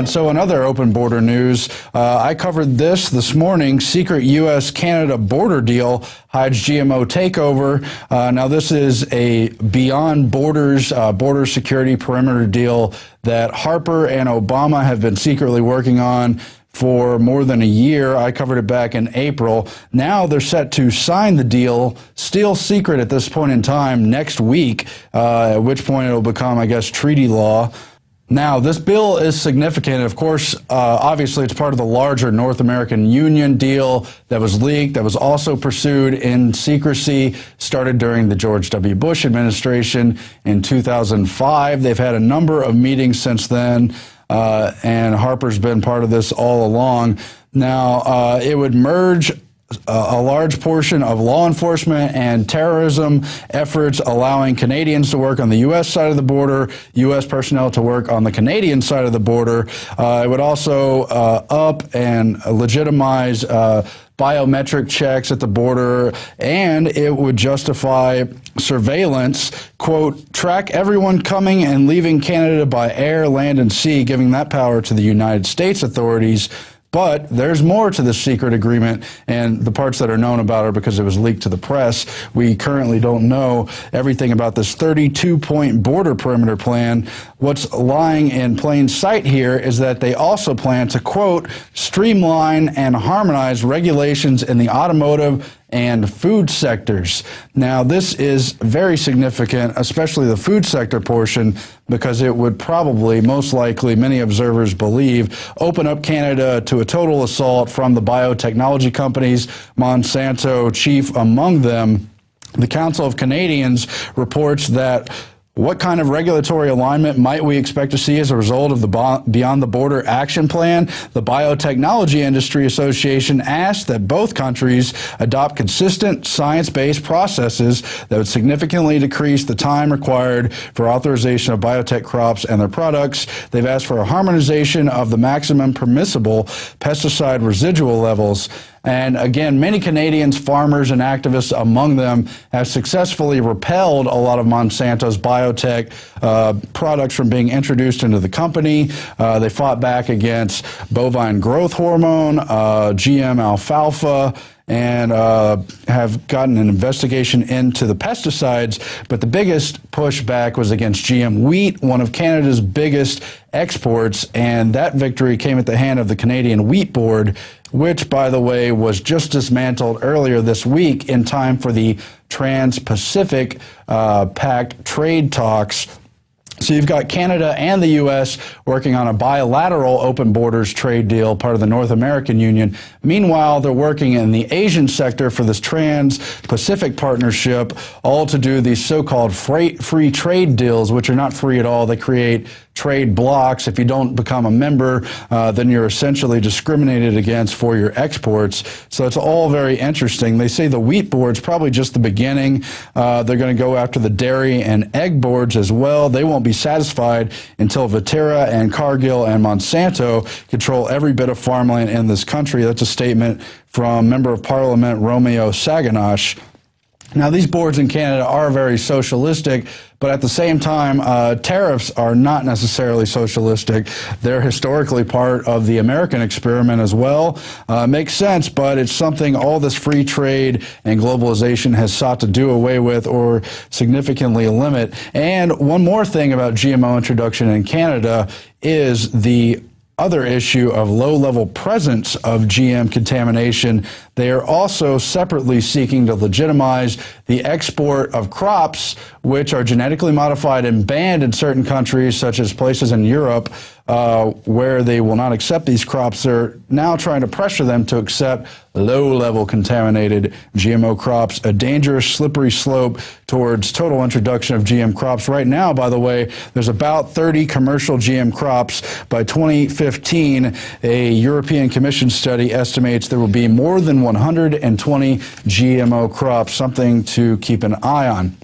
And so in other open border news, I covered this morning. Secret U.S.-Canada border deal hides GMO takeover. Now, this is a beyond borders border security perimeter deal that Harper and Obama have been secretly working on for more than a year. I covered it back in April. Now they're set to sign the deal, still secret at this point in time, next week, at which point it'll become, I guess, treaty law. Now, this bill is significant. Of course, obviously, it's part of the larger North American Union deal that was leaked, that was also pursued in secrecy, started during the George W. Bush administration in 2005. They've had a number of meetings since then, and Harper's been part of this all along. Now, it would merge a large portion of law enforcement and terrorism efforts, allowing Canadians to work on the U.S. side of the border, U.S. personnel to work on the Canadian side of the border. It would also up and legitimize biometric checks at the border, and it would justify surveillance, quote, track everyone coming and leaving Canada by air, land, and sea, giving that power to the United States authorities. But there's more to this secret agreement, and the parts that are known about it because it was leaked to the press. We currently don't know everything about this 32-point border perimeter plan. What's lying in plain sight here is that they also plan to, quote, streamline and harmonize regulations in the automotive and food sectors. Now, this is very significant, especially the food sector portion, because it would probably, most likely, many observers believe, open up Canada to a total assault from the biotechnology companies, Monsanto chief among them. The Council of Canadians reports that what kind of regulatory alignment might we expect to see as a result of the Beyond the Border Action Plan? The Biotechnology Industry Association asked that both countries adopt consistent science-based processes that would significantly decrease the time required for authorization of biotech crops and their products. They've asked for a harmonization of the maximum permissible pesticide residual levels. And again, many Canadians, farmers, and activists among them have successfully repelled a lot of Monsanto's biotech products from being introduced into the company. They fought back against bovine growth hormone, GM alfalfa, and have gotten an investigation into the pesticides. But the biggest pushback was against GM wheat, one of Canada's biggest exports, and that victory came at the hand of the Canadian Wheat Board, which, by the way, was just dismantled earlier this week in time for the Trans-Pacific Pact trade talks. So you've got Canada and the U.S. working on a bilateral open borders trade deal, part of the North American Union. Meanwhile, they're working in the Asian sector for this Trans-Pacific Partnership, all to do these so-called free trade deals, which are not free at all. They create trade blocks. If you don't become a member, then you're essentially discriminated against for your exports. So it's all very interesting. They say the wheat board's probably just the beginning. They're going to go after the dairy and egg boards as well. They won't be satisfied until Viterra and Cargill and Monsanto control every bit of farmland in this country. That's a statement from Member of Parliament Romeo Saganash. Now, these boards in Canada are very socialistic, but at the same time, tariffs are not necessarily socialistic. They're historically part of the American experiment as well. Makes sense, but it's something all this free trade and globalization has sought to do away with or significantly limit. And one more thing about GMO introduction in Canada is the other issue of low-level presence of GM contamination. They are also separately seeking to legitimize the export of crops which are genetically modified and banned in certain countries, such as places in Europe, where they will not accept these crops. They're now trying to pressure them to accept low-level contaminated GMO crops, a dangerous, slippery slope towards total introduction of GM crops. Right now, by the way, there's about 30 commercial GM crops. By 2015, a European Commission study estimates there will be more than 120 GMO crops, something to keep an eye on.